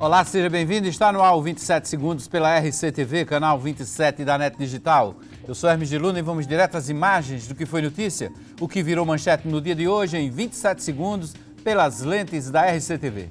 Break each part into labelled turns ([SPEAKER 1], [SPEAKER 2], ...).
[SPEAKER 1] Olá, seja bem-vindo. Está no ar o 27 Segundos pela RCTV, canal 27 da NET Digital. Eu sou Hermes de Luna e vamos direto às imagens do que foi notícia, o que virou manchete no dia de hoje em 27 segundos pelas lentes da RCTV.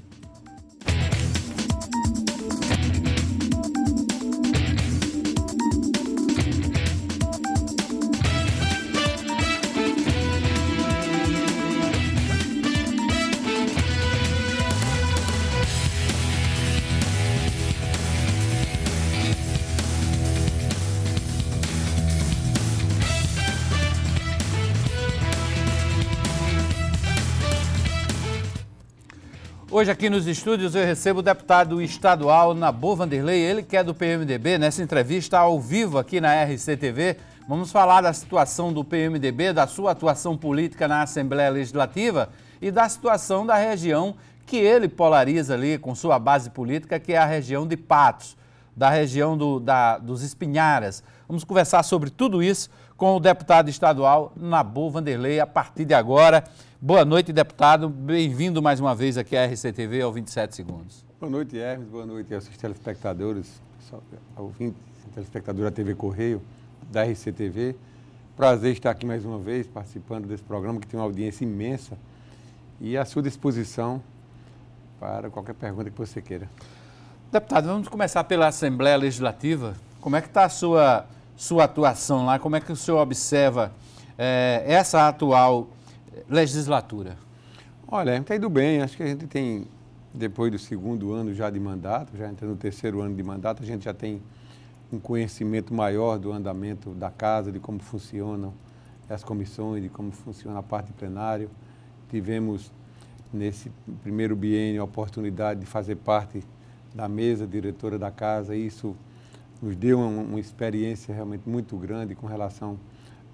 [SPEAKER 1] Hoje aqui nos estúdios eu recebo o deputado estadual Nabor Vanderlei, ele que é do PMDB, nessa entrevista ao vivo aqui na RCTV. Vamos falar da situação do PMDB, da sua atuação política na Assembleia Legislativa e da situação da região que ele polariza ali com sua base política, que é a região de Patos, da região dos Espinharas. Vamos conversar sobre tudo isso com o deputado estadual Nabor Vanderlei a partir de agora. Boa noite, deputado. Bem-vindo mais uma vez aqui à RCTV ao 27 Segundos.
[SPEAKER 2] Boa noite, Hermes. Boa noite aos telespectadores, ouvintes, telespectador da TV Correio, da RCTV. Prazer estar aqui mais uma vez participando desse programa que tem uma audiência imensa e à sua disposição para qualquer pergunta que você queira.
[SPEAKER 1] Deputado, vamos começar pela Assembleia Legislativa. Como é que está a sua atuação lá? Como é que o senhor observa essa atual legislatura?
[SPEAKER 2] Olha, está indo bem. Acho que a gente tem, depois do segundo ano já de mandato, já entrando no terceiro ano de mandato, a gente já tem um conhecimento maior do andamento da casa, de como funcionam as comissões, de como funciona a parte plenária. Tivemos, nesse primeiro biênio, a oportunidade de fazer parte da mesa diretora da casa. Isso nos deu uma experiência realmente muito grande com relação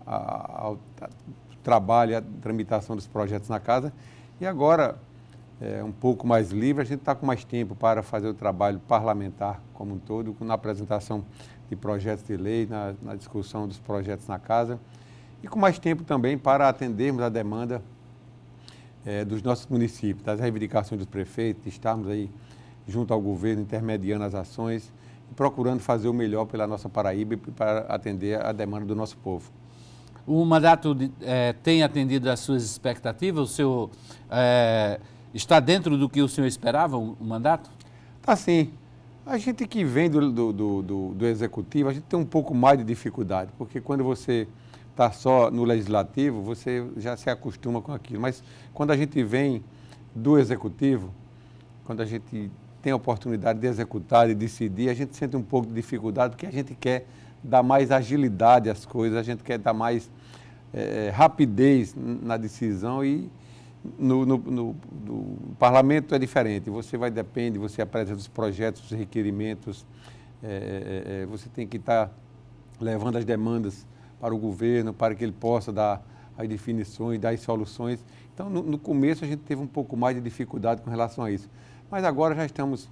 [SPEAKER 2] ao trabalho e à tramitação dos projetos na casa. E agora, um pouco mais livre, a gente está com mais tempo para fazer o trabalho parlamentar como um todo, na apresentação de projetos de lei, na discussão dos projetos na casa, e com mais tempo também para atendermos a demanda dos nossos municípios, das reivindicações dos prefeitos, de estarmos aí junto ao governo, intermediando as ações e procurando fazer o melhor pela nossa Paraíba e para atender a demanda do nosso povo.
[SPEAKER 1] O mandato tem atendido às suas expectativas? O senhor está dentro do que o senhor esperava, o mandato?
[SPEAKER 2] Está sim. A gente que vem do Executivo, a gente tem um pouco mais de dificuldade, porque quando você está só no Legislativo, você já se acostuma com aquilo. Mas quando a gente vem do Executivo, quando a gente tem a oportunidade de executar e decidir, a gente sente um pouco de dificuldade, porque a gente quer dar mais agilidade às coisas, a gente quer dar mais rapidez na decisão e no parlamento é diferente. Você você apresenta os projetos, os requerimentos, você tem que estar levando as demandas para o governo, para que ele possa dar as definições, dar as soluções. Então, no começo, a gente teve um pouco mais de dificuldade com relação a isso. Mas agora já estamos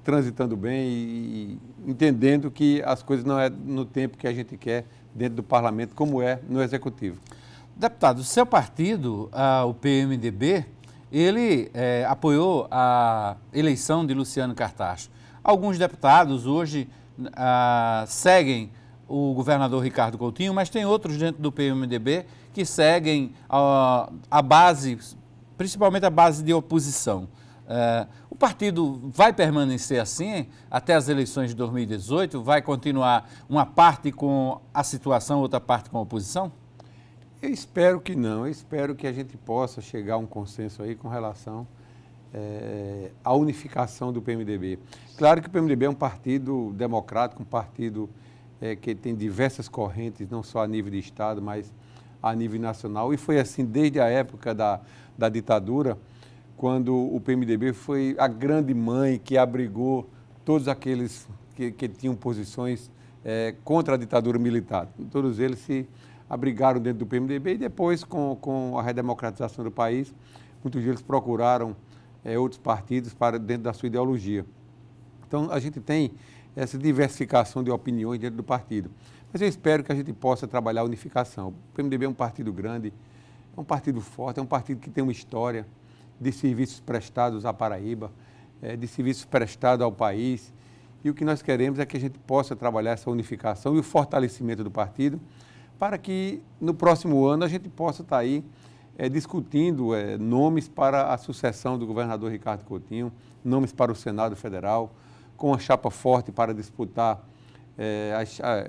[SPEAKER 2] transitando bem e entendendo que as coisas não é no tempo que a gente quer dentro do parlamento, como é no Executivo.
[SPEAKER 1] Deputado, o seu partido, o PMDB, ele apoiou a eleição de Luciano Cartacho. Alguns deputados hoje seguem o governador Ricardo Coutinho, mas tem outros dentro do PMDB que seguem a base, principalmente a base de oposição. O partido vai permanecer assim até as eleições de 2018? Vai continuar uma parte com a situação, outra parte com a oposição?
[SPEAKER 2] Eu espero que não. Eu espero que a gente possa chegar a um consenso aí com relação à unificação do PMDB. Claro que o PMDB é um partido democrático, um partido que tem diversas correntes, não só a nível de Estado, mas a nível nacional. E foi assim desde a época da ditadura, quando o PMDB foi a grande mãe que abrigou todos aqueles que tinham posições contra a ditadura militar. Todos eles se abrigaram dentro do PMDB e depois, com a redemocratização do país, muitos deles procuraram outros partidos para dentro da sua ideologia. Então, a gente tem essa diversificação de opiniões dentro do partido. Mas eu espero que a gente possa trabalhar a unificação. O PMDB é um partido grande, é um partido forte, é um partido que tem uma história de serviços prestados à Paraíba. de serviços prestados ao país. E o que nós queremos é que a gente possa trabalhar essa unificação e o fortalecimento do partido, para que no próximo ano a gente possa estar aí discutindo nomes para a sucessão do governador Ricardo Coutinho, nomes para o Senado Federal, com uma chapa forte para disputar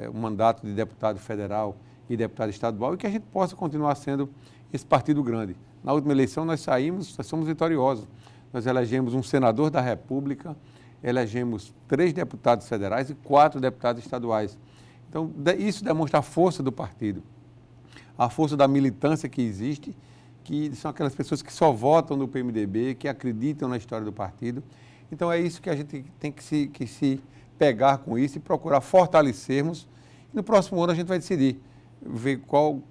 [SPEAKER 2] o mandato de deputado federal e deputado estadual, e que a gente possa continuar sendo esse partido grande. Na última eleição nós somos vitoriosos. Nós elegemos um senador da República, elegemos 3 deputados federais e 4 deputados estaduais. Então, isso demonstra a força do partido, a força da militância que existe, que são aquelas pessoas que só votam no PMDB, que acreditam na história do partido. Então, é isso que a gente tem que se pegar com isso e procurar fortalecermos. E no próximo ano a gente vai decidir, ver qual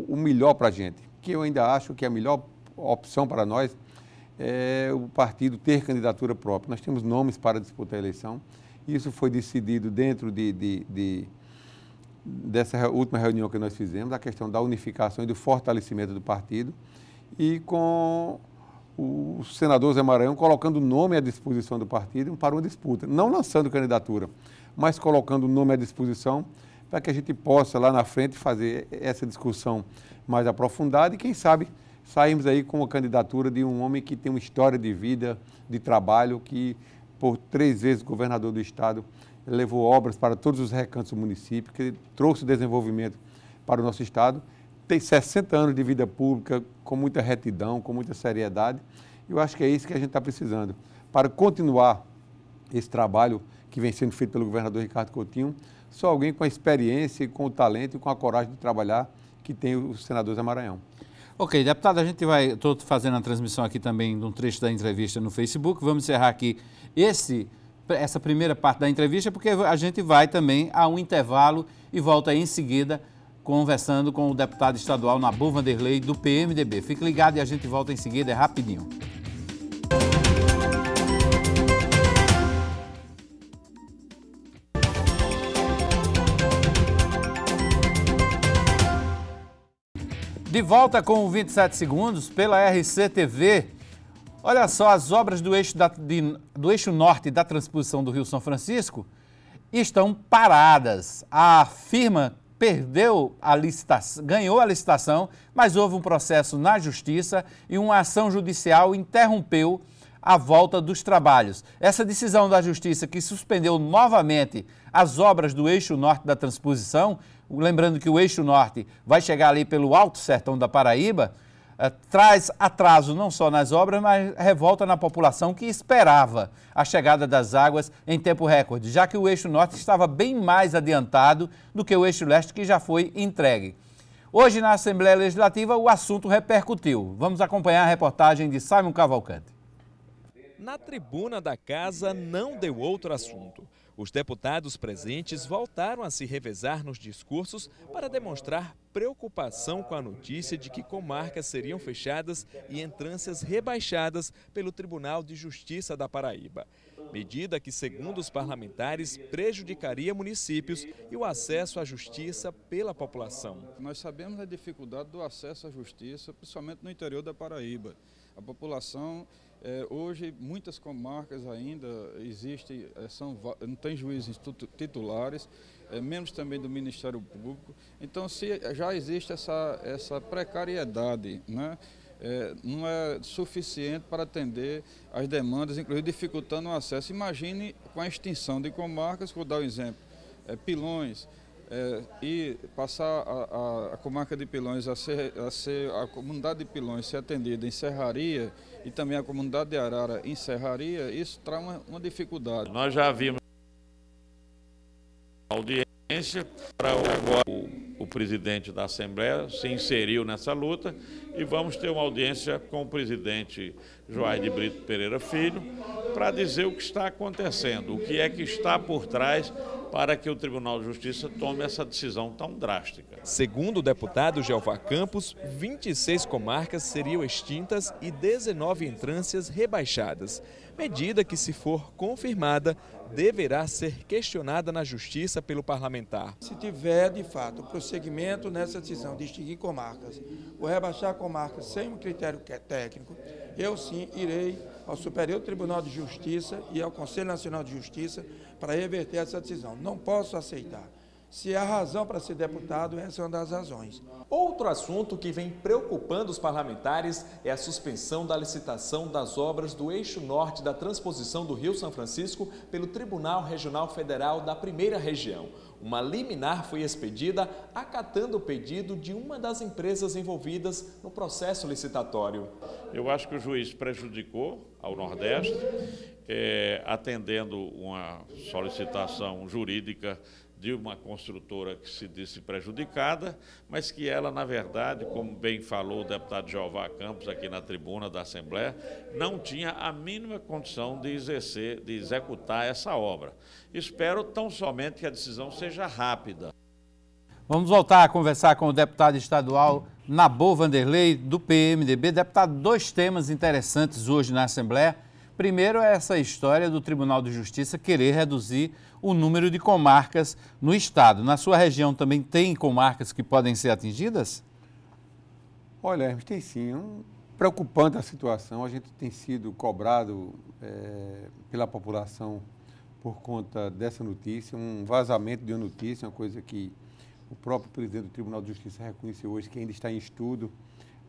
[SPEAKER 2] o melhor para a gente. Que eu ainda acho que a melhor opção para nós é o partido ter candidatura própria. Nós temos nomes para disputar a eleição. Isso foi decidido dentro dessa última reunião que nós fizemos, a questão da unificação e do fortalecimento do partido, e com o senador Zé Maranhão colocando o nome à disposição do partido para uma disputa, não lançando candidatura, mas colocando o nome à disposição para que a gente possa lá na frente fazer essa discussão mais aprofundada e quem sabe saímos aí com a candidatura de um homem que tem uma história de vida, de trabalho, que por 3 vezes governador do estado, levou obras para todos os recantos do município, que trouxe desenvolvimento para o nosso estado, tem 60 anos de vida pública, com muita retidão, com muita seriedade. Eu acho que é isso que a gente está precisando, para continuar esse trabalho que vem sendo feito pelo governador Ricardo Coutinho, só alguém com a experiência, com o talento e com a coragem de trabalhar que tem o senador Zé Maranhão.
[SPEAKER 1] Ok, deputado, estou fazendo a transmissão aqui também de um trecho da entrevista no Facebook, vamos encerrar aqui essa primeira parte da entrevista, porque a gente vai também a um intervalo e volta aí em seguida conversando com o deputado estadual Nabu Vanderlei do PMDB. Fique ligado e a gente volta em seguida, é rapidinho. De volta com 27 segundos pela RCTV. Olha só, as obras do eixo norte da transposição do Rio São Francisco estão paradas. A firma ganhou a licitação, mas houve um processo na Justiça e uma ação judicial interrompeu a volta dos trabalhos. Essa decisão da Justiça, que suspendeu novamente as obras do eixo norte da transposição, lembrando que o eixo norte vai chegar ali pelo Alto Sertão da Paraíba, traz atraso não só nas obras, mas revolta na população que esperava a chegada das águas em tempo recorde, já que o eixo norte estava bem mais adiantado do que o eixo leste, que já foi entregue. Hoje, na Assembleia Legislativa, o assunto repercutiu. Vamos acompanhar a reportagem de Simon Cavalcante.
[SPEAKER 3] Na tribuna da casa não deu outro assunto. Os deputados presentes voltaram a se revezar nos discursos para demonstrar preocupação com a notícia de que comarcas seriam fechadas e entrâncias rebaixadas pelo Tribunal de Justiça da Paraíba. Medida que, segundo os parlamentares, prejudicaria municípios e o acesso à justiça pela população.
[SPEAKER 4] Nós sabemos a dificuldade do acesso à justiça, principalmente no interior da Paraíba. A população... hoje, muitas comarcas ainda existem, não tem juízes titulares, membros também do Ministério Público. Então, se já existe essa precariedade, né? Não é suficiente para atender as demandas, inclusive dificultando o acesso. Imagine com a extinção de comarcas, vou dar um exemplo, Pilões, e passar a comarca de Pilões a comunidade de Pilões ser atendida em Serraria e também a comunidade de Arara em Serraria, isso traz uma dificuldade.
[SPEAKER 5] Nós já vimos audiência para o presidente da Assembleia se inseriu nessa luta e vamos ter uma audiência com o presidente Joás de Brito Pereira Filho para dizer o que está acontecendo, o que é que está por trás para que o Tribunal de Justiça tome essa decisão tão drástica.
[SPEAKER 3] Segundo o deputado Jeová Campos, 26 comarcas seriam extintas e 19 entrâncias rebaixadas. Medida que, se for confirmada, deverá ser questionada na Justiça pelo parlamentar.
[SPEAKER 6] Se tiver, de fato, prosseguimento nessa decisão de extinguir comarcas ou rebaixar comarcas sem um critério técnico, eu sim irei ao Superior Tribunal de Justiça e ao Conselho Nacional de Justiça para reverter essa decisão. Não posso aceitar. Se há razão para ser deputado, essa é uma das razões.
[SPEAKER 3] Outro assunto que vem preocupando os parlamentares é a suspensão da licitação das obras do eixo norte da transposição do Rio São Francisco pelo Tribunal Regional Federal da Primeira Região. Uma liminar foi expedida acatando o pedido de uma das empresas envolvidas no processo licitatório.
[SPEAKER 5] Eu acho que o juiz prejudicou ao Nordeste, atendendo uma solicitação jurídica de uma construtora que se disse prejudicada, mas que ela, na verdade, como bem falou o deputado Jeová Campos aqui na tribuna da Assembleia, não tinha a mínima condição de executar essa obra. Espero tão somente que a decisão seja rápida.
[SPEAKER 1] Vamos voltar a conversar com o deputado estadual Nabor Vanderlei, do PMDB. Deputado, dois temas interessantes hoje na Assembleia. Primeiro é essa história do Tribunal de Justiça querer reduzir o número de comarcas no estado. Na sua região também tem comarcas que podem ser atingidas?
[SPEAKER 2] Olha, Hermes, tem sim. Preocupante a situação. A gente tem sido cobrado pela população por conta dessa notícia, um vazamento de uma notícia, uma coisa que o próprio presidente do Tribunal de Justiça reconheceu hoje, que ainda está em estudo,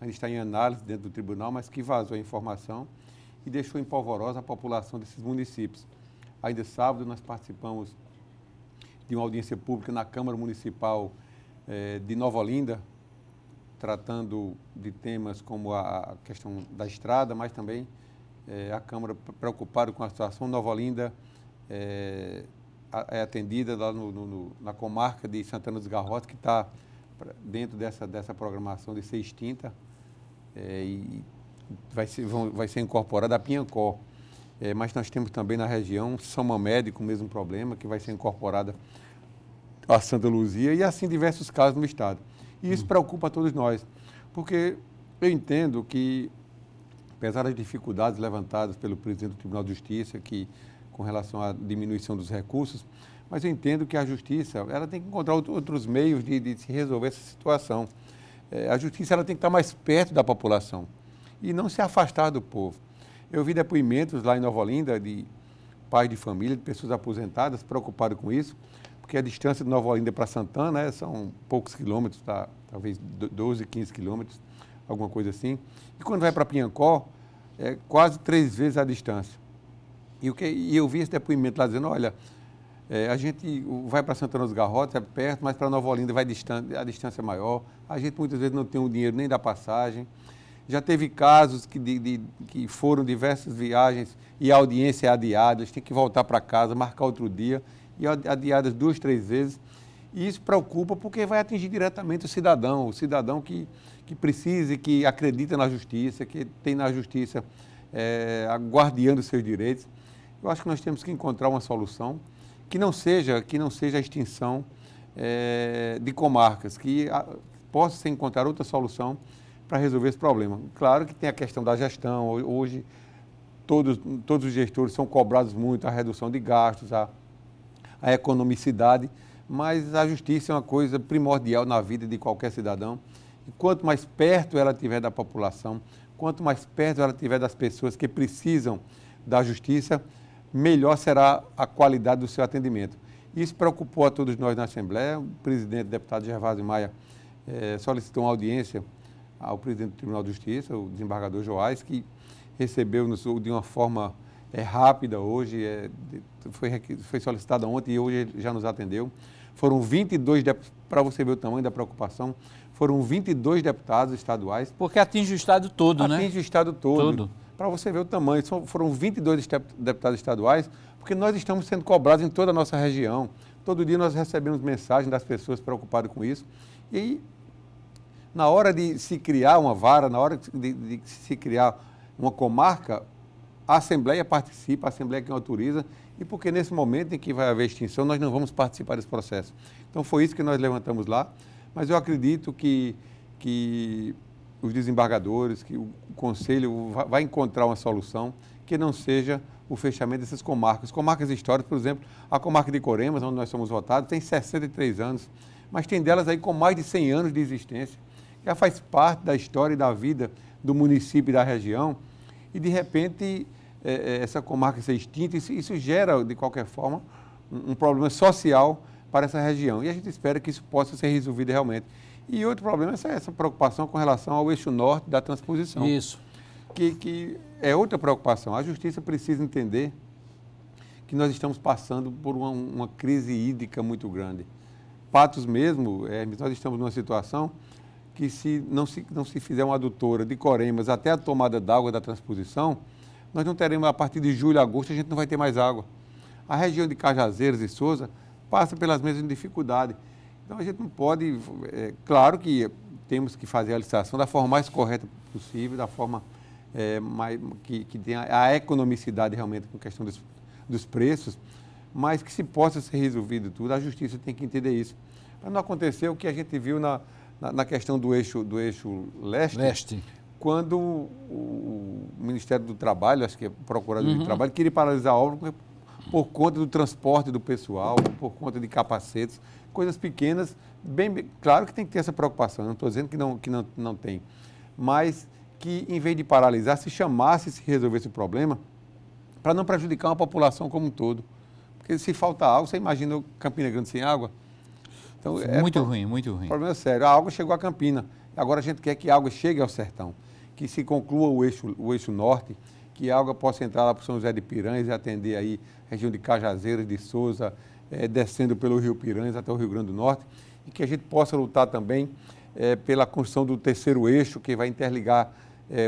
[SPEAKER 2] ainda está em análise dentro do tribunal, mas que vazou a informação e deixou em polvorosa a população desses municípios. Ainda sábado nós participamos de uma audiência pública na Câmara Municipal de Nova Olinda, tratando de temas como a questão da estrada, mas também a Câmara preocupada com a situação. Nova Olinda é atendida lá na comarca de Santana dos Garrotes, que está dentro dessa programação de ser extinta, e vai ser incorporada a Piancó. Mas nós temos também na região São Mamede com o mesmo problema, que vai ser incorporada a Santa Luzia, e assim diversos casos no estado. E isso preocupa a todos nós, porque eu entendo que, apesar das dificuldades levantadas pelo presidente do Tribunal de Justiça, com relação à diminuição dos recursos, mas eu entendo que a Justiça ela tem que encontrar outros meios de se resolver essa situação. A Justiça ela tem que estar mais perto da população e não se afastar do povo. Eu vi depoimentos lá em Nova Olinda de pais de família, de pessoas aposentadas, preocupados com isso, porque a distância de Nova Olinda para Santana são poucos quilômetros, talvez 12, 15 quilômetros, alguma coisa assim. E quando vai para Piancó, é quase 3 vezes a distância. E eu vi esse depoimento lá dizendo, olha, a gente vai para Santana dos Garrotes, é perto, mas para Nova Olinda a distância é maior. A gente muitas vezes não tem o dinheiro nem da passagem. Já teve casos que foram diversas viagens e a audiência é adiada, eles têm que voltar para casa, marcar outro dia, e adiadas 2, 3 vezes. E isso preocupa porque vai atingir diretamente o cidadão que precisa, que acredita na justiça, que tem na justiça a guardiã dos seus direitos. Eu acho que nós temos que encontrar uma solução que não seja a extinção de comarcas, que possa ser encontrar outra solução para resolver esse problema. Claro que tem a questão da gestão. Hoje, todos os gestores são cobrados muito a redução de gastos, a economicidade, mas a justiça é uma coisa primordial na vida de qualquer cidadão. E quanto mais perto ela estiver da população, quanto mais perto ela estiver das pessoas que precisam da justiça, melhor será a qualidade do seu atendimento. Isso preocupou a todos nós na Assembleia. O presidente, o deputado Gervásio Maia, solicitou uma audiência ao presidente do Tribunal de Justiça, o desembargador Joás, que recebeu-nos de uma forma rápida hoje, foi solicitada ontem e hoje ele já nos atendeu. Foram 22 deputados, para você ver o tamanho da preocupação, foram 22 deputados estaduais.
[SPEAKER 1] Porque atinge o estado todo, né?
[SPEAKER 2] Atinge o estado todo. Para você ver o tamanho, foram 22 deputados estaduais, porque nós estamos sendo cobrados em toda a nossa região. Todo dia nós recebemos mensagens das pessoas preocupadas com isso. E na hora de se criar uma vara, na hora de se criar uma comarca, a Assembleia participa, a Assembleia quem autoriza, e porque nesse momento em que vai haver extinção, nós não vamos participar desse processo. Então foi isso que nós levantamos lá, mas eu acredito que os desembargadores, que o Conselho vai encontrar uma solução que não seja o fechamento dessas comarcas. Comarcas históricas, por exemplo, a comarca de Coremas, onde nós somos votados, tem 63 anos, mas tem delas aí com mais de 100 anos de existência. Já faz parte da história e da vida do município e da região, e de repente essa comarca ser extinta, isso gera, de qualquer forma, um problema social para essa região. E a gente espera que isso possa ser resolvido realmente. E outro problema é essa preocupação com relação ao eixo norte da transposição.
[SPEAKER 1] Isso.
[SPEAKER 2] Que é outra preocupação. A Justiça precisa entender que nós estamos passando por uma crise hídrica muito grande. Patos mesmo, nós estamos numa situação que se não se fizer uma adutora de Coremas até a tomada d'água da transposição, nós não teremos, a partir de julho, agosto, a gente não vai ter mais água. A região de Cajazeiras e Souza passa pelas mesmas dificuldades. Então a gente não pode, claro que temos que fazer a licitação da forma mais correta possível, da forma que tenha a economicidade realmente com questão dos preços, mas que se possa ser resolvido tudo, a Justiça tem que entender isso. Para não acontecer o que a gente viu na questão do eixo leste, quando o Ministério do Trabalho, acho que é o Procurador do Trabalho, queria paralisar a obra por conta do transporte do pessoal, por conta de capacetes, coisas pequenas, claro que tem que ter essa preocupação, não estou dizendo que não tem, mas que em vez de paralisar, se chamasse, se resolvesse o problema, para não prejudicar uma população como um todo. Porque se falta água, você imagina Campina Grande sem água? Então,
[SPEAKER 1] muito ruim, muito ruim.
[SPEAKER 2] O problema é sério. A água chegou a Campina. Agora a gente quer que a água chegue ao sertão, que se conclua o eixo norte, que a água possa entrar lá para São José de Piranhas e atender aí a região de Cajazeiras, de Souza, descendo pelo Rio Piranhas até o Rio Grande do Norte, e que a gente possa lutar também pela construção do terceiro eixo, que vai interligar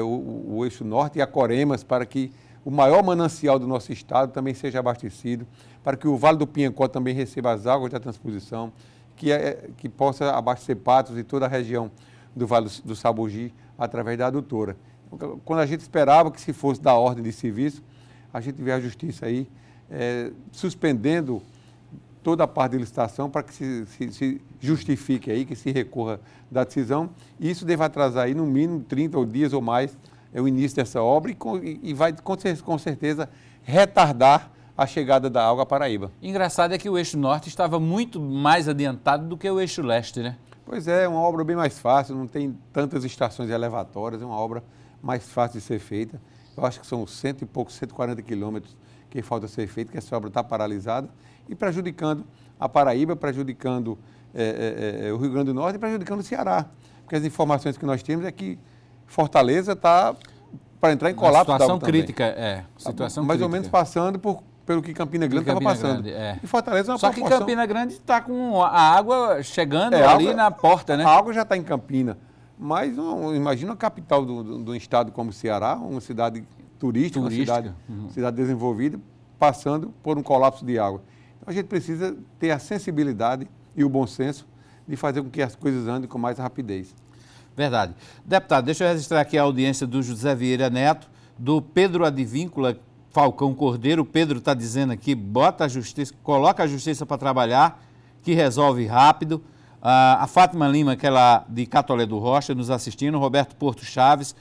[SPEAKER 2] o eixo norte e a Coremas, para que o maior manancial do nosso estado também seja abastecido, para que o Vale do Piancó também receba as águas da transposição, que possa abastecer Patos e toda a região do Vale do Sabugi através da adutora. Quando a gente esperava que se fosse da ordem de serviço, a gente vê a Justiça aí suspendendo toda a parte de licitação para que se justifique aí, que se recorra da decisão, e isso deve atrasar aí no mínimo 30 dias ou mais o início dessa obra e vai com certeza retardar a chegada da água à Paraíba.
[SPEAKER 1] Engraçado é que o eixo norte estava muito mais adiantado do que o eixo leste, né?
[SPEAKER 2] Pois é uma obra bem mais fácil, não tem tantas estações elevatórias, é uma obra mais fácil de ser feita. Eu acho que são 140 quilômetros que falta ser feito, que essa obra está paralisada e prejudicando a Paraíba, prejudicando o Rio Grande do Norte e prejudicando o Ceará. Porque as informações que nós temos é que Fortaleza está para entrar em colapso.
[SPEAKER 1] Situação crítica, situação
[SPEAKER 2] mais
[SPEAKER 1] crítica.
[SPEAKER 2] ou menos passando pelo que Campina Grande estava passando.
[SPEAKER 1] E
[SPEAKER 2] Fortaleza é uma
[SPEAKER 1] Só
[SPEAKER 2] proporção...
[SPEAKER 1] que Campina Grande está com a água chegando ali na porta, né?
[SPEAKER 2] A água já está em Campina, mas imagina a capital do estado como o Ceará, uma cidade turística. Uma cidade desenvolvida, passando por um colapso de água. Então a gente precisa ter a sensibilidade e o bom senso de fazer com que as coisas andem com mais rapidez. Verdade.
[SPEAKER 1] Deputado, deixa eu registrar aqui a audiência do José Vieira Neto, do Pedro Advíncula Falcão Cordeiro. O Pedro está dizendo aqui, coloca a Justiça para trabalhar, que resolve rápido. A Fátima Lima, que é lá de Catolé do Rocha, nos assistindo. Roberto Porto Chaves,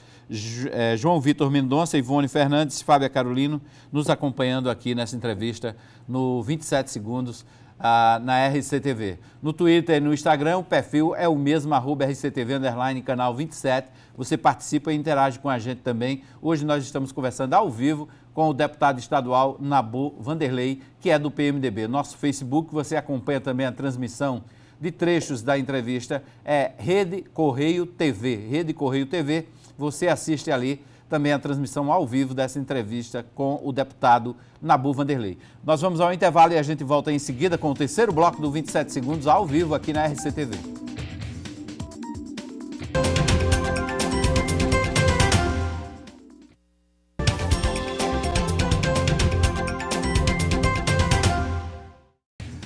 [SPEAKER 1] João Vitor Mendonça, Ivone Fernandes, Fábia Carolino, nos acompanhando aqui nessa entrevista no 27 Segundos, na RCTV. No Twitter e no Instagram, o perfil é o mesmo, @RCTV_canal 27. Você participa e interage com a gente também. Hoje nós estamos conversando ao vivo com o deputado estadual Nabor Vanderlei, que é do PMDB. Nosso Facebook, você acompanha também a transmissão de trechos da entrevista, é Rede Correio TV. Rede Correio TV, você assiste ali também a transmissão ao vivo dessa entrevista com o deputado Nabor Vanderlei. Nós vamos ao intervalo e a gente volta em seguida com o terceiro bloco do 27 Segundos ao vivo aqui na RCTV.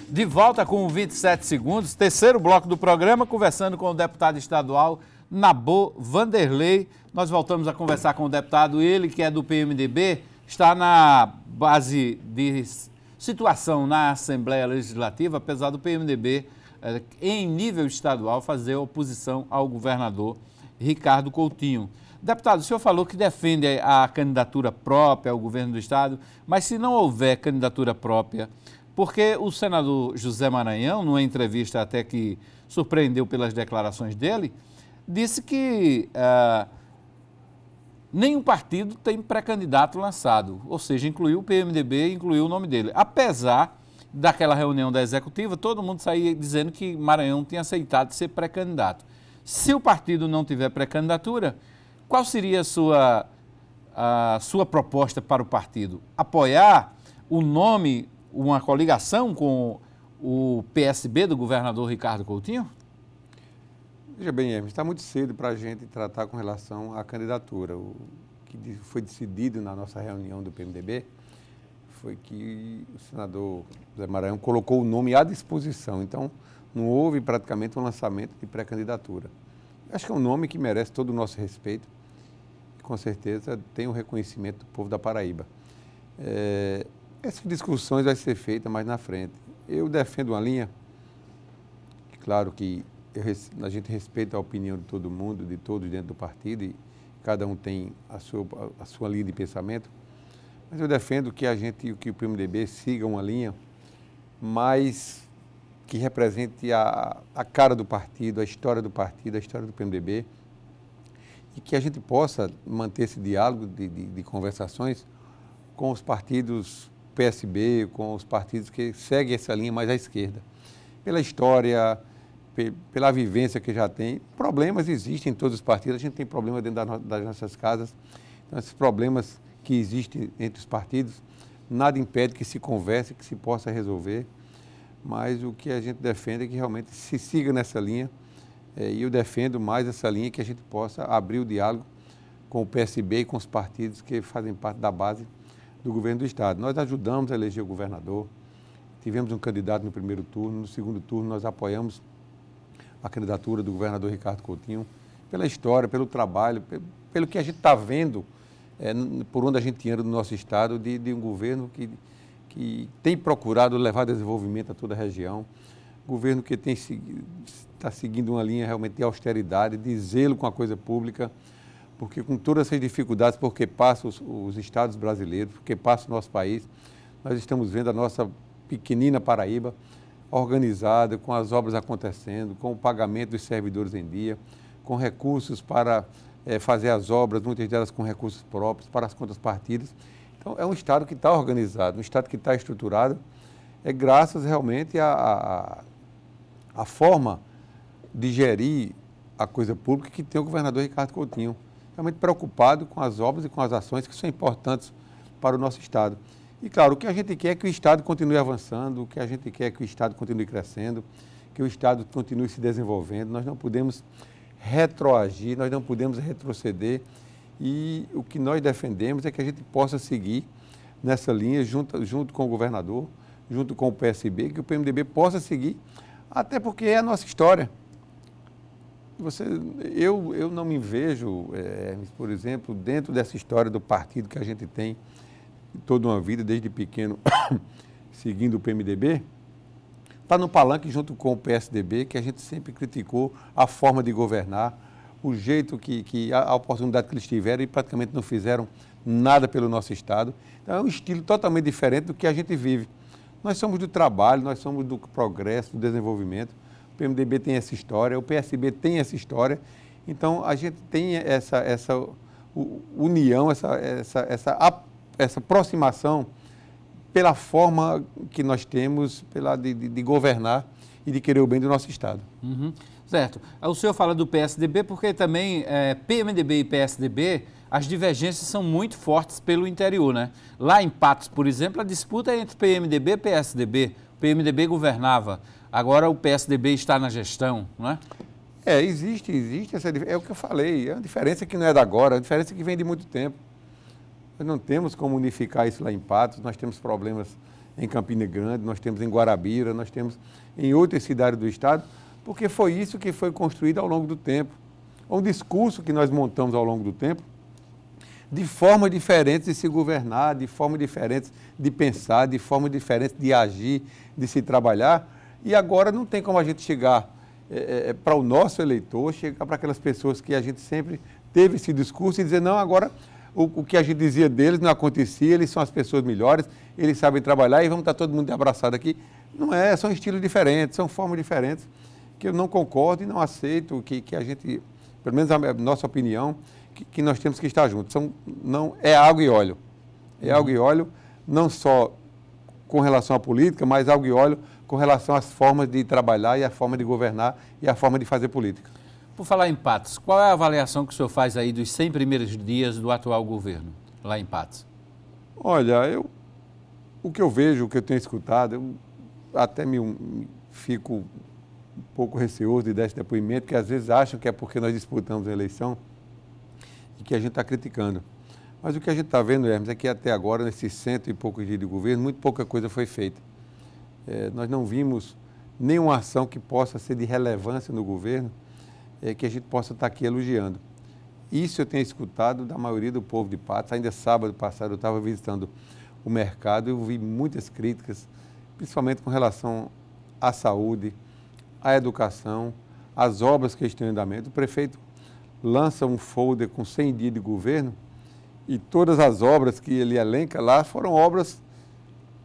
[SPEAKER 1] De volta com o 27 Segundos, terceiro bloco do programa, conversando com o deputado estadual Nabor Vanderlei. Nós voltamos a conversar com o deputado, ele que é do PMDB, está na base de situação na Assembleia Legislativa, apesar do PMDB, em nível estadual, fazer oposição ao governador Ricardo Coutinho. Deputado, o senhor falou que defende a candidatura própria ao governo do estado, mas se não houver candidatura própria, porque o senador José Maranhão, numa entrevista até que surpreendeu pelas declarações dele, disse que nenhum partido tem pré-candidato lançado, ou seja, incluiu o PMDB, incluiu o nome dele. Apesar daquela reunião da executiva, todo mundo saía dizendo que Maranhão tinha aceitado ser pré-candidato. Se o partido não tiver pré-candidatura, qual seria a sua proposta para o partido? Apoiar o nome, uma coligação com o PSB do governador Ricardo Coutinho?
[SPEAKER 2] Veja bem, Hermes, está muito cedo para a gente tratar com relação à candidatura. O que foi decidido na nossa reunião do PMDB foi que o senador Zé Maranhão colocou o nome à disposição. Então, não houve praticamente um lançamento de pré-candidatura. Acho que é um nome que merece todo o nosso respeito e, com certeza, tem o reconhecimento do povo da Paraíba. Essas discussões vão ser feitas mais na frente. Eu defendo uma linha, claro que a gente respeita a opinião de todo mundo, de todos dentro do partido, e cada um tem a sua linha de pensamento, mas eu defendo que que o PMDB siga uma linha mais que represente a cara do partido, a história do partido, a história do PMDB, e que a gente possa manter esse diálogo de conversações com os partidos PSB, com os partidos que seguem essa linha mais à esquerda. Pela história, pela vivência que já tem, problemas existem em todos os partidos, a gente tem problemas dentro das nossas casas, então esses problemas que existem entre os partidos, nada impede que se converse, que se possa resolver, mas o que a gente defende é que realmente se siga nessa linha, e eu defendo mais essa linha, que a gente possa abrir o diálogo com o PSB e com os partidos que fazem parte da base do governo do Estado. Nós ajudamos a eleger o governador, tivemos um candidato no primeiro turno, no segundo turno nós apoiamos a candidatura do governador Ricardo Coutinho, pela história, pelo trabalho, pelo que a gente está vendo, por onde a gente anda no nosso Estado, de um governo que tem procurado levar desenvolvimento a toda a região, governo que está seguindo uma linha realmente de austeridade, de zelo com a coisa pública, porque com todas essas dificuldades, porque passam os estados brasileiros, porque passa o nosso país, nós estamos vendo a nossa pequenina Paraíba organizada, com as obras acontecendo, com o pagamento dos servidores em dia, com recursos para fazer as obras, muitas delas com recursos próprios, para as contas partidas. Então, é um Estado que está organizado, um Estado que está estruturado, graças realmente à forma de gerir a coisa pública que tem o governador Ricardo Coutinho, realmente preocupado com as obras e com as ações que são importantes para o nosso Estado. E, claro, o que a gente quer é que o Estado continue avançando, o que a gente quer é que o Estado continue crescendo, que o Estado continue se desenvolvendo. Nós não podemos retroagir, nós não podemos retroceder, e o que nós defendemos é que a gente possa seguir nessa linha junto com o governador, junto com o PSB, que o PMDB possa seguir, até porque é a nossa história. Eu não me vejo, por exemplo, dentro dessa história do partido que a gente tem toda uma vida, desde pequeno, seguindo o PMDB, está no palanque junto com o PSDB, que a gente sempre criticou a forma de governar, o jeito a oportunidade que eles tiveram e praticamente não fizeram nada pelo nosso Estado. Então, é um estilo totalmente diferente do que a gente vive. Nós somos do trabalho, nós somos do progresso, do desenvolvimento. O PMDB tem essa história, o PSB tem essa história. Então, a gente tem essa união, essa aproximação pela forma que nós temos de governar e de querer o bem do nosso Estado.
[SPEAKER 1] Uhum. Certo. O senhor fala do PSDB porque também PMDB e PSDB, as divergências são muito fortes pelo interior, né? Lá em Patos, por exemplo, a disputa é entre PMDB e PSDB. O PMDB governava, agora o PSDB está na gestão, não é?
[SPEAKER 2] Existe essa diferença. É o que eu falei, é uma diferença que não é da agora, é uma diferença que vem de muito tempo. Nós não temos como unificar isso lá em Patos, nós temos problemas em Campina Grande, nós temos em Guarabira, nós temos em outras cidades do Estado, porque foi isso que foi construído ao longo do tempo. É um discurso que nós montamos ao longo do tempo, de formas diferentes de se governar, de formas diferentes de pensar, de formas diferentes de agir, de se trabalhar, e agora não tem como a gente chegar para o nosso eleitor, chegar para aquelas pessoas que a gente sempre teve esse discurso e dizer, não, agora o que a gente dizia deles não acontecia, eles são as pessoas melhores, eles sabem trabalhar e vamos estar todo mundo abraçado aqui. Não é, são estilos diferentes, são formas diferentes, que eu não concordo e não aceito, que a gente, pelo menos a nossa opinião, que nós temos que estar juntos. É água e óleo. É água e óleo, não só com relação à política, mas água e óleo com relação às formas de trabalhar e a forma de governar e a forma de fazer política.
[SPEAKER 1] Por falar em Patos, qual é a avaliação que o senhor faz aí dos 100 primeiros dias do atual governo, lá em Patos?
[SPEAKER 2] Olha, o que eu vejo, o que eu tenho escutado, eu até fico um pouco receoso de dar esse depoimento, que às vezes acham que é porque nós disputamos a eleição e que a gente está criticando. Mas o que a gente está vendo, Hermes, é que até agora, nesses 100 e poucos dias de governo, muito pouca coisa foi feita. Nós não vimos nenhuma ação que possa ser de relevância no governo, que a gente possa estar aqui elogiando. Isso eu tenho escutado da maioria do povo de Patos. Ainda sábado passado eu estava visitando o mercado e eu vi muitas críticas, principalmente com relação à saúde, à educação, às obras que estão em andamento. O prefeito lança um folder com 100 dias de governo e todas as obras que ele elenca lá foram obras,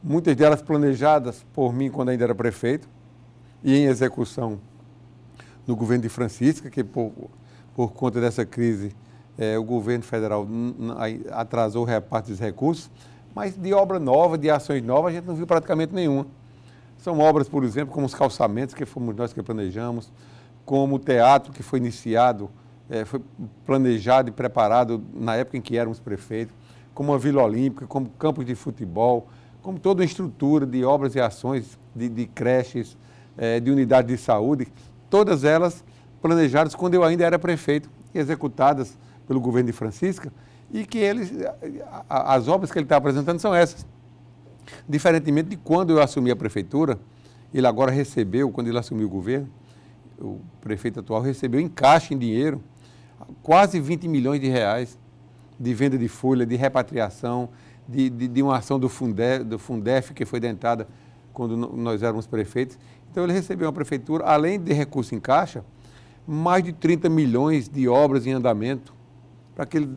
[SPEAKER 2] muitas delas planejadas por mim quando ainda era prefeito e em execução no governo de Francisca, que por conta dessa crise o governo federal atrasou o reparto dos recursos, mas de obra nova, de ações novas, a gente não viu praticamente nenhuma. São obras, por exemplo, como os calçamentos, que fomos nós que planejamos, como o teatro, que foi iniciado, foi planejado e preparado na época em que éramos prefeitos, como a Vila Olímpica, como campos de futebol, como toda a estrutura de obras e ações de creches, de unidade de saúde, todas elas planejadas quando eu ainda era prefeito e executadas pelo governo de Francisca, e que as obras que ele está apresentando são essas. Diferentemente de quando eu assumi a prefeitura, ele agora recebeu, quando ele assumiu o governo, o prefeito atual recebeu em caixa, em dinheiro, quase 20 milhões de reais de venda de folha, de repatriação, de uma ação do Fundef, que foi dentada quando nós éramos prefeitos. Então ele recebeu uma prefeitura, além de recurso em caixa, mais de 30 milhões de obras em andamento, para que ele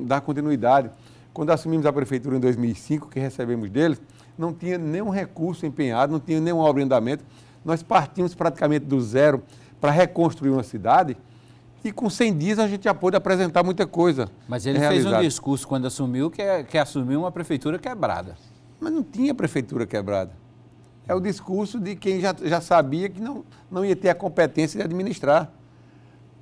[SPEAKER 2] dar continuidade. Quando assumimos a prefeitura em 2005, que recebemos deles, não tinha nenhum recurso empenhado, não tinha nenhuma obra em andamento. Nós partimos praticamente do zero para reconstruir uma cidade e com 100 dias a gente já pôde apresentar muita coisa.
[SPEAKER 1] Mas ele fez um discurso quando assumiu que assumiu uma prefeitura quebrada.
[SPEAKER 2] Mas não tinha prefeitura quebrada. É o discurso de quem já sabia que não ia ter a competência de administrar.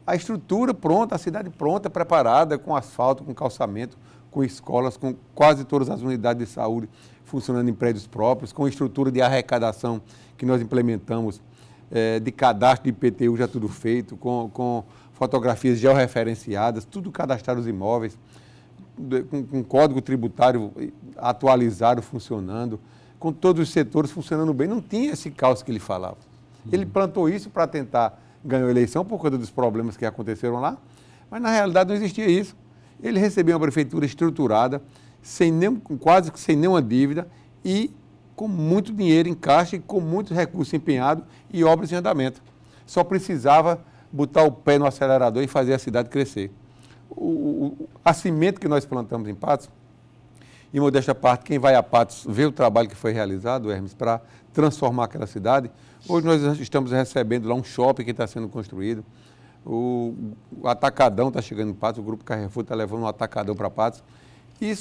[SPEAKER 2] A estrutura pronta, a cidade pronta, preparada, com asfalto, com calçamento, com escolas, com quase todas as unidades de saúde funcionando em prédios próprios, com estrutura de arrecadação que nós implementamos, de cadastro de IPTU já tudo feito, com fotografias georreferenciadas, tudo cadastrado os imóveis, com código tributário atualizado, funcionando, com todos os setores funcionando bem. Não tinha esse caos que ele falava. Ele plantou isso para tentar ganhar a eleição por conta dos problemas que aconteceram lá, mas na realidade não existia isso. Ele recebeu uma prefeitura estruturada, quase sem nenhuma dívida e com muito dinheiro em caixa e com muito recurso empenhado e obras em andamento. Só precisava botar o pé no acelerador e fazer a cidade crescer. A semente que nós plantamos em Patos, e modéstia à parte, quem vai a Patos vê o trabalho que foi realizado, Hermes, para transformar aquela cidade. Hoje nós estamos recebendo lá um shopping que está sendo construído. O Atacadão está chegando em Patos, o Grupo Carrefour está levando um Atacadão para Patos. E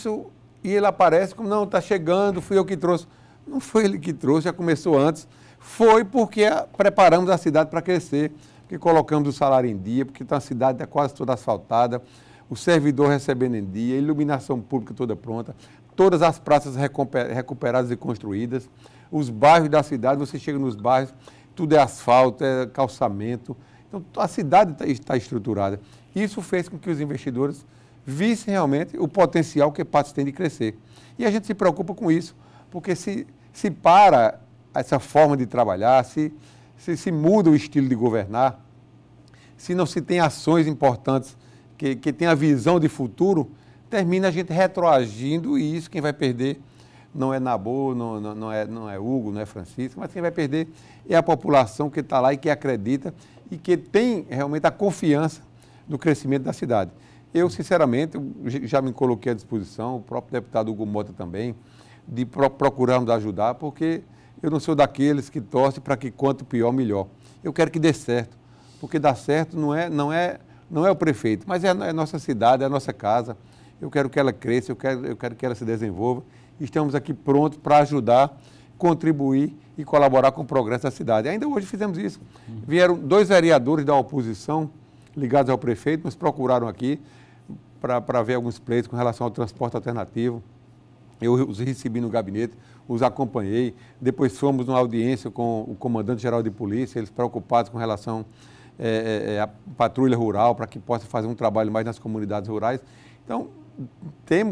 [SPEAKER 2] ele aparece como, não, está chegando, fui eu que trouxe. Não foi ele que trouxe, já começou antes. Foi porque preparamos a cidade para crescer, porque colocamos o salário em dia, porque a cidade está quase toda asfaltada, o servidor recebendo em dia, a iluminação pública toda pronta, todas as praças recuperadas e construídas, os bairros da cidade, você chega nos bairros, tudo é asfalto, é calçamento. Então, a cidade está estruturada. Isso fez com que os investidores vissem realmente o potencial que Patos tem de crescer. E a gente se preocupa com isso, porque se para essa forma de trabalhar, se muda o estilo de governar, se não se tem ações importantes que tem a visão de futuro, termina a gente retroagindo e isso quem vai perder não é Nabor, não é Hugo, não é Francisco, mas quem vai perder é a população que está lá e que acredita e que tem realmente a confiança no crescimento da cidade. Eu, sinceramente, já me coloquei à disposição, o próprio deputado Hugo Mota também, de procurarmos ajudar, porque eu não sou daqueles que torcem para que quanto pior, melhor. Eu quero que dê certo, porque dar certo não é não é o prefeito, mas é a nossa cidade, é a nossa casa. Eu quero que ela cresça, eu quero que ela se desenvolva. Estamos aqui prontos para ajudar, contribuir e colaborar com o progresso da cidade. Ainda hoje fizemos isso. Vieram 2 vereadores da oposição, ligados ao prefeito, nos procuraram aqui para ver alguns pleitos com relação ao transporte alternativo. Eu os recebi no gabinete, os acompanhei. Depois fomos numa audiência com o comandante-geral de polícia, eles preocupados com relação à patrulha rural, para que possa fazer um trabalho mais nas comunidades rurais. Então,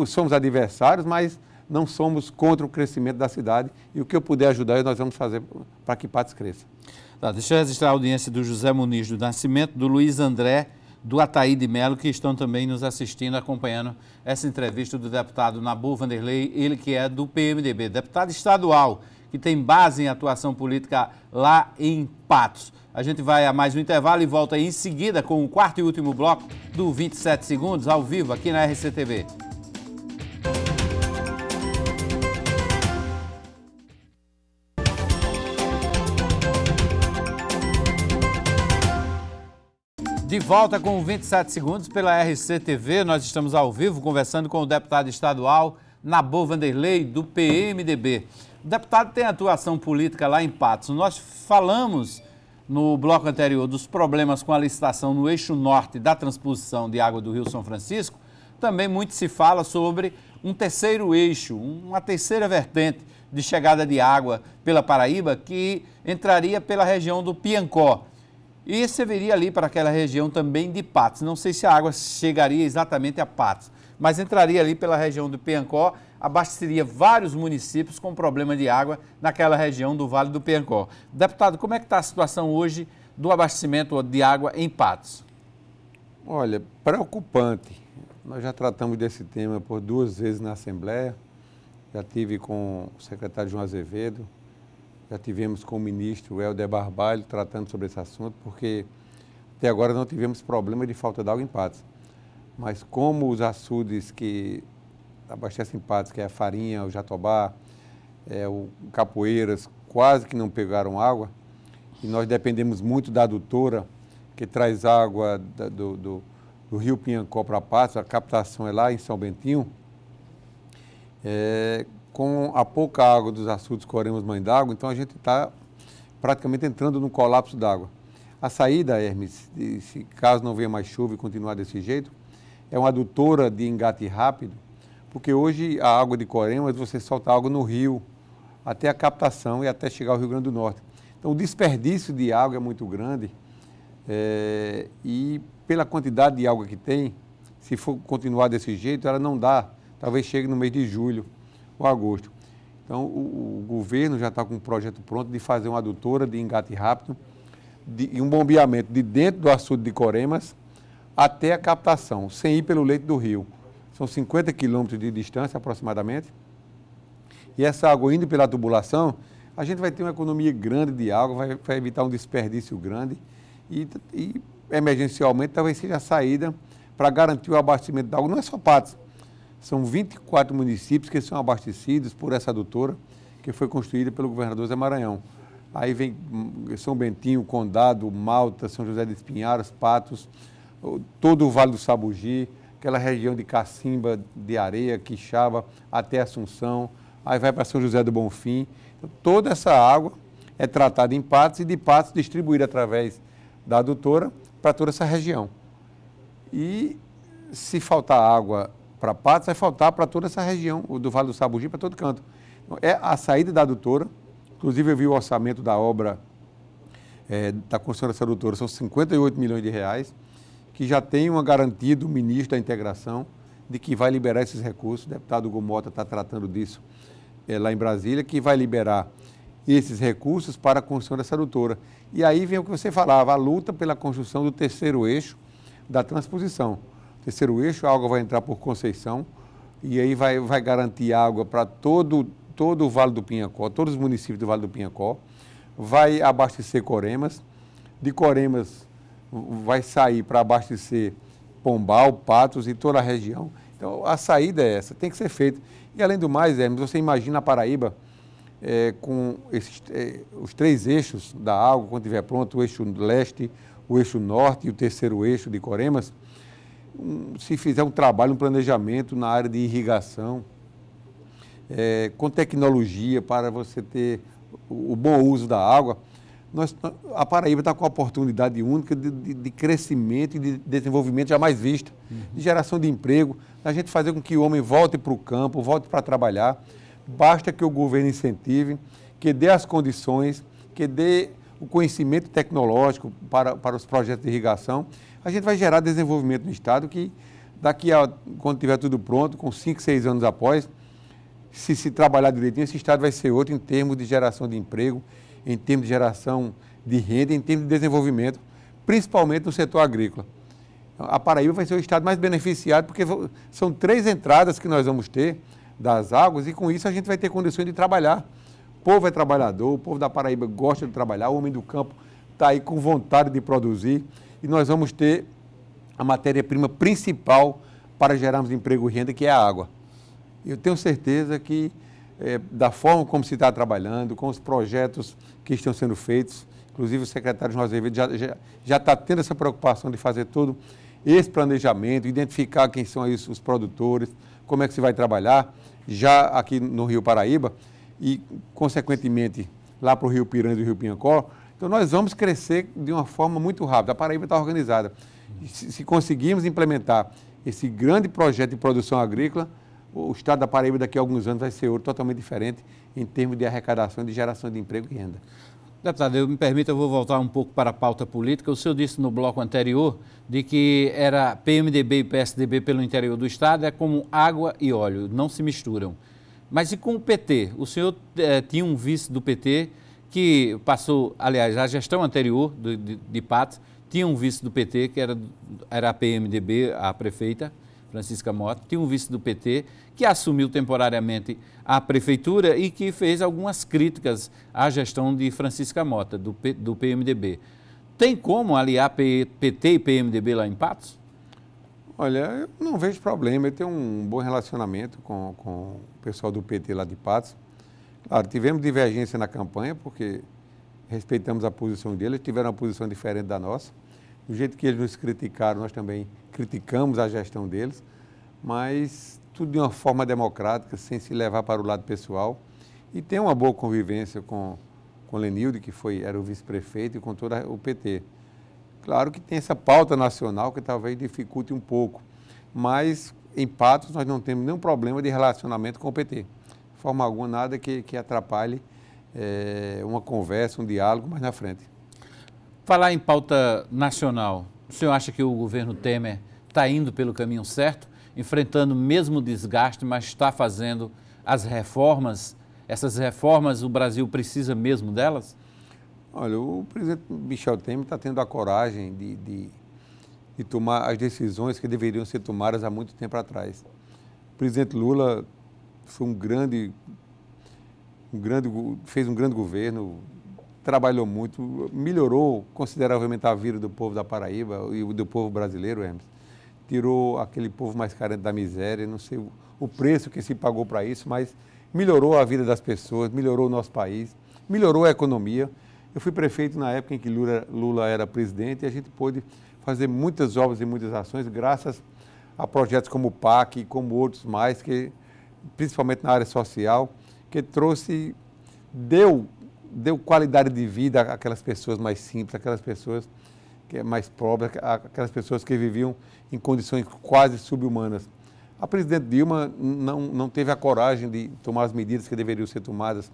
[SPEAKER 2] somos adversários, mas não somos contra o crescimento da cidade. E o que eu puder ajudar, nós vamos fazer para que Patos cresça.
[SPEAKER 1] Tá, deixa eu registrar a audiência do José Muniz do Nascimento, do Luiz André, do Ataíde Melo, que estão também nos assistindo, acompanhando essa entrevista do deputado Nabu Vanderlei, ele que é do PMDB, deputado estadual, que tem base em atuação política lá em Patos. A gente vai a mais um intervalo e volta em seguida com o 4º e último bloco do 27 Segundos, ao vivo, aqui na RCTV. De volta com 27 Segundos pela RCTV, nós estamos ao vivo conversando com o deputado estadual Nabu Vanderlei, do PMDB. O deputado tem atuação política lá em Patos. Nós falamos no bloco anterior dos problemas com a licitação no eixo norte da transposição de água do Rio São Francisco. Também muito se fala sobre um terceiro eixo, uma terceira vertente de chegada de água pela Paraíba, que entraria pela região do Piancó. E serviria ali para aquela região também de Patos. Não sei se a água chegaria exatamente a Patos, mas entraria ali pela região do Piancó, abasteceria vários municípios com problema de água naquela região do Vale do Piancó. Deputado, como é que está a situação hoje do abastecimento de água em Patos?
[SPEAKER 2] Olha, preocupante. Nós já tratamos desse tema por 2 vezes na Assembleia. Já tive com o secretário João Azevedo, já tivemos com o ministro Helder Barbalho tratando sobre esse assunto, porque até agora não tivemos problema de falta de água em Patos. Mas como os açudes que abastecem Patos, que é a Farinha, o Jatobá, o Capoeiras, quase que não pegaram água, e nós dependemos muito da adutora, que traz água do Rio Piancó para Patos, a captação é lá em São Bentinho. Com a pouca água dos açudes Coremos Mãe d'Água, então a gente está praticamente entrando no colapso d'água. A saída, Hermes, se caso não venha mais chuva e continuar desse jeito, é uma adutora de engate rápido, porque hoje a água de Coremas, você solta água no rio, até a captação e até chegar ao Rio Grande do Norte. Então o desperdício de água é muito grande e pela quantidade de água que tem, se for continuar desse jeito, ela não dá, talvez chegue no mês de julho ou agosto. Então, o governo já está com um projeto pronto de fazer uma adutora de engate rápido e um bombeamento de dentro do açude de Coremas até a captação, sem ir pelo leito do rio. São 50 quilômetros de distância, aproximadamente. E essa água indo pela tubulação, a gente vai ter uma economia grande de água, vai evitar um desperdício grande e emergencialmente, talvez seja a saída para garantir o abastecimento da água. Não é só Patos. São 24 municípios que são abastecidos por essa adutora, que foi construída pelo governador Zé Maranhão. Aí vem São Bentinho, Condado, Malta, São José de Espinharas, Patos, todo o Vale do Sabugi, aquela região de Cacimba, de Areia, Quixaba, até Assunção, aí vai para São José do Bonfim. Então, toda essa água é tratada em Patos e de Patos distribuída através da adutora para toda essa região. E se faltar água para Patos, vai faltar para toda essa região, do Vale do Sabugi, para todo canto. Então, é a saída da adutora, inclusive eu vi o orçamento da obra da construção dessa adutora, são 58 milhões de reais, que já tem uma garantia do ministro da Integração de que vai liberar esses recursos. O deputado Hugo Mota está tratando disso lá em Brasília, que vai liberar esses recursos para a construção dessa adutora. E aí vem o que você falava, a luta pela construção do terceiro eixo da transposição. Terceiro eixo, a água vai entrar por Conceição e aí vai garantir água para todo o Vale do Piancó, todos os municípios do Vale do Piancó, vai abastecer Coremas, de Coremas vai sair para abastecer Pombal, Patos e toda a região. Então a saída é essa, tem que ser feita. E além do mais, Hermes, você imagina a Paraíba com os 3 eixos da água, quando estiver pronto, o eixo leste, o eixo norte e o terceiro eixo de Coremas, se fizer um trabalho, um planejamento na área de irrigação, com tecnologia para você ter o bom uso da água, a Paraíba está com a oportunidade única de crescimento e de desenvolvimento jamais vista, de geração de emprego, da gente fazer com que o homem volte para o campo, volte para trabalhar. Basta que o governo incentive, que dê as condições, que dê o conhecimento tecnológico para os projetos de irrigação. A gente vai gerar desenvolvimento no Estado que, quando tiver tudo pronto, com 5, 6 anos após, se trabalhar direitinho, esse Estado vai ser outro em termos de geração de emprego, em termos de geração de renda, em termos de desenvolvimento, principalmente no setor agrícola. A Paraíba vai ser o Estado mais beneficiado, porque são 3 entradas que nós vamos ter das águas e com isso a gente vai ter condições de trabalhar. O povo é trabalhador, o povo da Paraíba gosta de trabalhar, o homem do campo está aí com vontade de produzir e nós vamos ter a matéria-prima principal para gerarmos emprego e renda, que é a água. Eu tenho certeza que, da forma como se está trabalhando, com os projetos que estão sendo feitos, inclusive o secretário João Azevedo já está tendo essa preocupação de fazer todo esse planejamento, identificar quem são aí os produtores, como é que se vai trabalhar, já aqui no Rio Paraíba e, consequentemente, lá para o Rio Piranhas e o Rio Piancó. Então, nós vamos crescer de uma forma muito rápida. A Paraíba está organizada. Se conseguirmos implementar esse grande projeto de produção agrícola, o Estado da Paraíba daqui a alguns anos vai ser outro totalmente diferente em termos de arrecadação, de geração de emprego e renda.
[SPEAKER 1] Deputado, me permita, eu vou voltar um pouco para a pauta política. O senhor disse no bloco anterior de que era PMDB e PSDB pelo interior do Estado, é como água e óleo, não se misturam. Mas e com o PT? O senhor tinha um vice do PT que passou, aliás, a gestão anterior de Patos, tinha um vice do PT que era a PMDB, a prefeita Francisca Mota, tinha um vice do PT que assumiu temporariamente a prefeitura e que fez algumas críticas à gestão de Francisca Mota, do PMDB. Tem como aliar PT e PMDB lá em Patos?
[SPEAKER 2] Olha, eu não vejo problema, eu tenho um bom relacionamento com o pessoal do PT lá de Patos. Claro, tivemos divergência na campanha, porque respeitamos a posição deles, eles tiveram uma posição diferente da nossa. Do jeito que eles nos criticaram, nós também criticamos a gestão deles, mas tudo de uma forma democrática, sem se levar para o lado pessoal. E tem uma boa convivência com Lenilde, que era o vice-prefeito, e com todo o PT. Claro que tem essa pauta nacional que talvez dificulte um pouco, mas em Patos nós não temos nenhum problema de relacionamento com o PT. De forma alguma, nada que atrapalhe uma conversa, um diálogo mais na frente.
[SPEAKER 1] Falar em pauta nacional, o senhor acha que o governo Temer está indo pelo caminho certo, enfrentando o mesmo desgaste, mas está fazendo as reformas? Essas reformas, o Brasil precisa mesmo delas?
[SPEAKER 2] Olha, o presidente Michel Temer está tendo a coragem de tomar as decisões que deveriam ser tomadas há muito tempo atrás. O presidente Lula foi fez um grande governo, trabalhou muito, melhorou consideravelmente a vida do povo da Paraíba e do povo brasileiro, Hermes. Tirou aquele povo mais carente da miséria, não sei o preço que se pagou para isso, mas melhorou a vida das pessoas, melhorou o nosso país, melhorou a economia. Eu fui prefeito na época em que Lula era presidente e a gente pôde fazer muitas obras e muitas ações graças a projetos como o PAC e como outros mais, que, principalmente na área social, que deu qualidade de vida àquelas pessoas mais simples, aquelas pessoas que mais pobres, aquelas pessoas que viviam em condições quase subhumanas. A presidente Dilma não teve a coragem de tomar as medidas que deveriam ser tomadas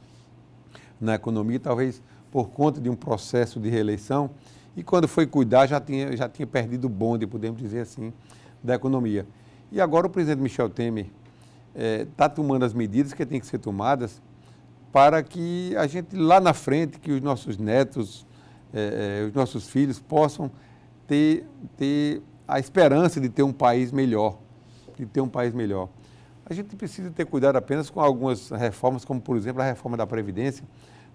[SPEAKER 2] na economia, talvez por conta de um processo de reeleição, e quando foi cuidar já tinha perdido o bonde, podemos dizer assim, da economia. E agora o presidente Michel Temer está tomando as medidas que têm que ser tomadas para que a gente lá na frente, que os nossos netos, os nossos filhos possam ter a esperança de ter um país melhor, A gente precisa ter cuidado apenas com algumas reformas, como por exemplo a reforma da Previdência,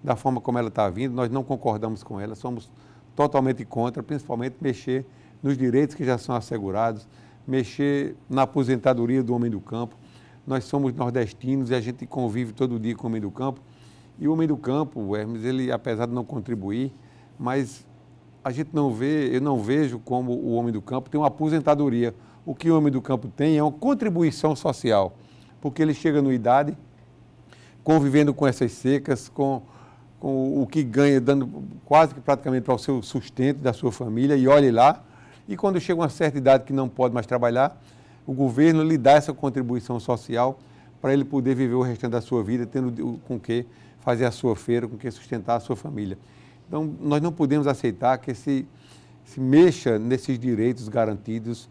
[SPEAKER 2] da forma como ela está vindo, nós não concordamos com ela, somos totalmente contra, principalmente mexer nos direitos que já são assegurados, mexer na aposentadoria do homem do campo. Nós somos nordestinos e a gente convive todo dia com o homem do campo E o homem do campo, o Hermes, ele, apesar de não contribuir, mas a gente não vê, eu não vejo como o homem do campo tem uma aposentadoria. O que o homem do campo tem é uma contribuição social, porque ele chega na idade, convivendo com essas secas, com o que ganha, dando quase que praticamente para o seu sustento da sua família, e olhe lá, e quando chega uma certa idade que não pode mais trabalhar, o governo lhe dá essa contribuição social para ele poder viver o restante da sua vida, tendo com que fazer a sua feira, com que sustentar a sua família. Então, nós não podemos aceitar que se mexa nesses direitos garantidos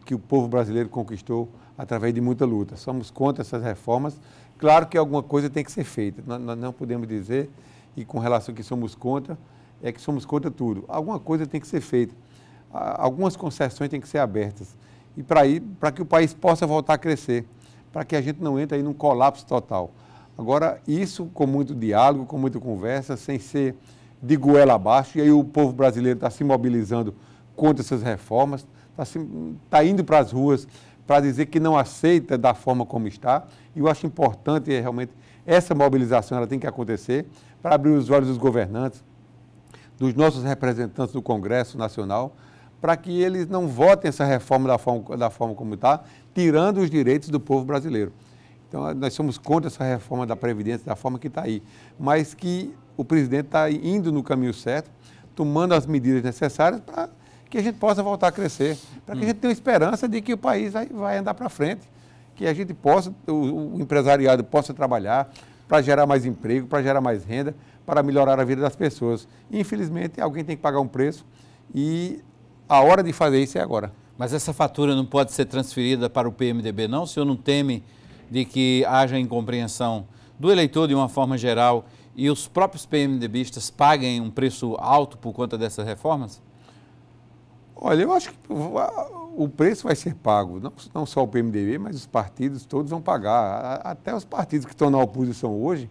[SPEAKER 2] que o povo brasileiro conquistou através de muita luta. Somos contra essas reformas. Claro que alguma coisa tem que ser feita. Nós não podemos dizer, e com relação a que somos contra, é que somos contra tudo. Alguma coisa tem que ser feita. Algumas concessões têm que ser abertas. E para que o país possa voltar a crescer, para que a gente não entre aí num colapso total. Agora, isso com muito diálogo, com muita conversa, sem ser de goela abaixo, e aí o povo brasileiro está se mobilizando contra essas reformas, está indo para as ruas para dizer que não aceita da forma como está, e eu acho importante realmente essa mobilização, ela tem que acontecer para abrir os olhos dos governantes, dos nossos representantes do Congresso Nacional, para que eles não votem essa reforma da forma como está, tirando os direitos do povo brasileiro. Então, nós somos contra essa reforma da Previdência da forma que está aí, mas que o presidente está indo no caminho certo, tomando as medidas necessárias para que a gente possa voltar a crescer, para que a gente tenha esperança de que o país vai andar para frente, que a gente possa, o empresariado possa trabalhar para gerar mais emprego, para gerar mais renda, para melhorar a vida das pessoas. Infelizmente, alguém tem que pagar um preço e a hora de fazer isso é agora.
[SPEAKER 1] Mas essa fatura não pode ser transferida para o PMDB, não? O senhor não teme de que haja incompreensão do eleitor de uma forma geral e os próprios PMDBistas paguem um preço alto por conta dessas reformas?
[SPEAKER 2] Olha, eu acho que o preço vai ser pago, não só o PMDB, mas os partidos todos vão pagar. Até os partidos que estão na oposição hoje,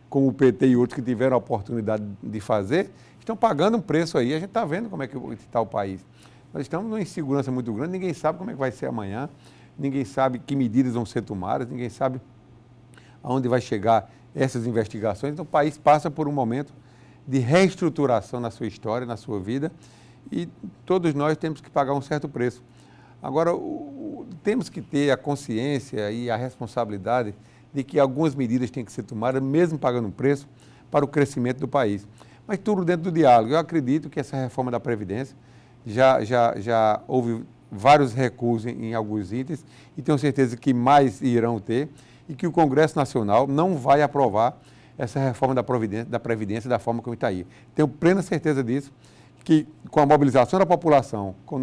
[SPEAKER 2] como o PT e outros que tiveram a oportunidade de fazer, estão pagando um preço aí. A gente está vendo como é que está o país. Nós estamos numa insegurança muito grande, ninguém sabe como é que vai ser amanhã, ninguém sabe que medidas vão ser tomadas, ninguém sabe aonde vai chegar essas investigações. Então, o país passa por um momento de reestruturação na sua história, na sua vida, e todos nós temos que pagar um certo preço. Agora, temos que ter a consciência e a responsabilidade de que algumas medidas têm que ser tomadas, mesmo pagando um preço, para o crescimento do país. Mas tudo dentro do diálogo. Eu acredito que essa reforma da Previdência já houve vários recuos em alguns itens e tenho certeza que mais irão ter e que o Congresso Nacional não vai aprovar essa reforma da Previdência da forma como está aí. Tenho plena certeza disso, que com a mobilização da população, com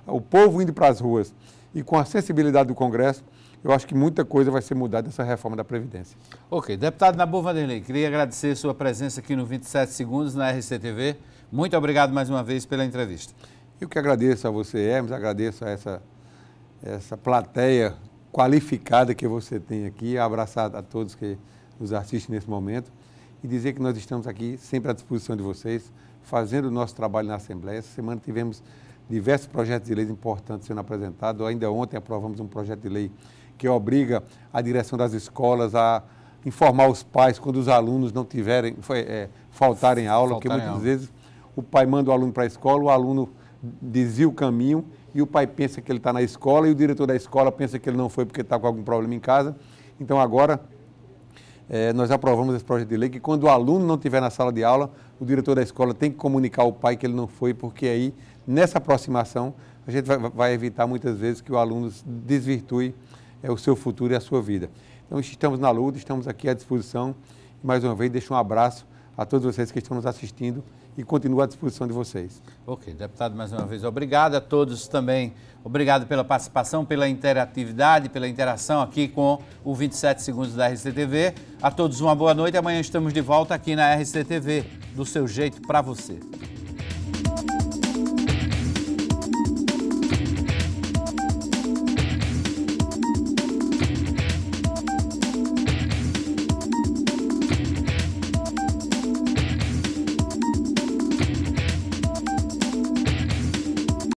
[SPEAKER 2] o povo indo para as ruas e com a sensibilidade do Congresso, eu acho que muita coisa vai ser mudada nessa reforma da Previdência.
[SPEAKER 1] Ok. Deputado Nabor Vanderlei, queria agradecer sua presença aqui no 27 Segundos na RCTV. Muito obrigado mais uma vez pela entrevista.
[SPEAKER 2] Eu que agradeço a você, Hermes, agradeço a essa plateia qualificada que você tem aqui, abraçar a todos que nos assistem nesse momento e dizer que nós estamos aqui sempre à disposição de vocês, fazendo o nosso trabalho na Assembleia. Essa semana tivemos diversos projetos de lei importantes sendo apresentados. Ainda ontem aprovamos um projeto de lei que obriga a direção das escolas a informar os pais quando os alunos não faltarem aula, porque muitas vezes o pai manda o aluno para a escola, o aluno desvia o caminho e o pai pensa que ele está na escola e o diretor da escola pensa que ele não foi porque está com algum problema em casa. Então agora nós aprovamos esse projeto de lei que quando o aluno não estiver na sala de aula, o diretor da escola tem que comunicar ao pai que ele não foi, porque aí nessa aproximação a gente vai evitar muitas vezes que o aluno desvirtue o seu futuro e a sua vida. Então estamos na luta, estamos aqui à disposição e mais uma vez deixo um abraço a todos vocês que estão nos assistindo e continuo à disposição de vocês.
[SPEAKER 1] Ok, deputado, mais uma vez, obrigado a todos também. Obrigado pela participação, pela interatividade, pela interação aqui com o 27 Segundos da RCTV. A todos uma boa noite. Amanhã estamos de volta aqui na RCTV, do seu jeito, para você.